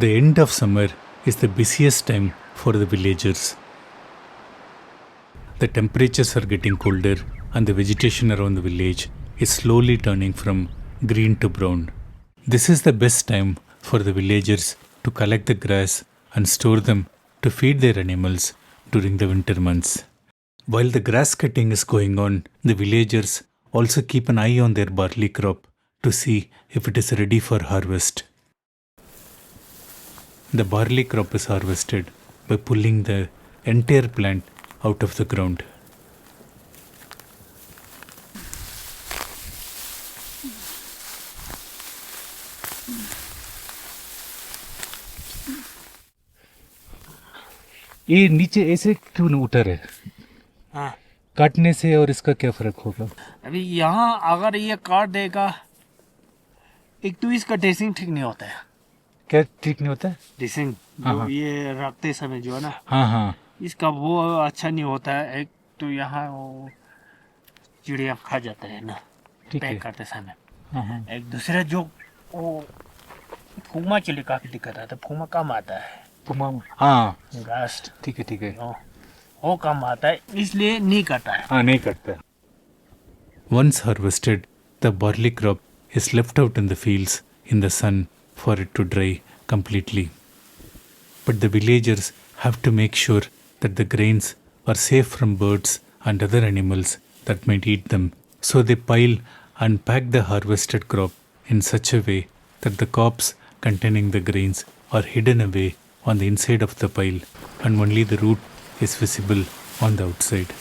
The end of summer is the busiest time for the villagers. The temperatures are getting colder and the vegetation around the village is slowly turning from green to brown. This is the best time for the villagers to collect the grass and store them to feed their animals during the winter months. While the grass cutting is going on, the villagers also keep an eye on their barley crop to see if it is ready for harvest. The barley crop is harvested by pulling the entire plant out of the ground. ये नीचे ऐसे क्यों नहीं उतर है? हाँ काटने से और इसका क्या फर्क होगा? अभी यहाँ अगर ये काट देगा, एक तो इसका ड्रेसिंग ठीक नहीं होता है। क्या ठीक नहीं होता है? ड्रेसिंग हाँ, जो हाँ। ये रखते समय जो है ना, हाँ हाँ इसका वो अच्छा नहीं होता है। एक तो यहाँ वो चिड़िया खा जाता है ना ठीक है। पैक करते समय। हाँ हाँ एक दूसरा जो वो फूमा के लिए काफी दिक्कत आता है। फूमा कम आता है, हाँ घास ठीक है वो कम आता है, इसलिए नहीं करता है। हाँ नहीं करता. Once harvested, the barley crop is left out in the fields in the sun for it to dry completely. But the villagers have to make sure that the grains are safe from birds and other animals that might eat them. So they pile and pack the harvested crop in such a way that the cobs containing the grains are hidden away on the inside of the pile and only the root is visible on the outside.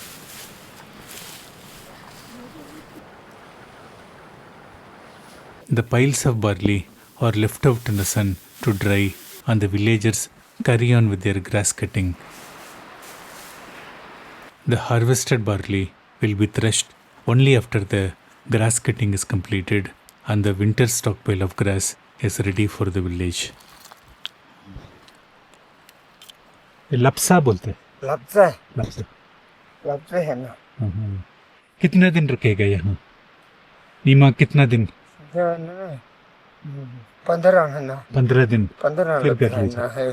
The piles of barley are left out in the sun to dry and the villagers carry on with their grass cutting. The harvested barley will be threshed only after the grass cutting is completed and the winter stockpile of grass is ready for the village. लपसा बोलते हैं. लगता है लपसा. लगता है ना कितने दिन रुकेगा यहाँ? नीमा कितना दिन? जो है ना 15 है ना 15 दिन. 15 फिर लगता कर है लीजिए. ना है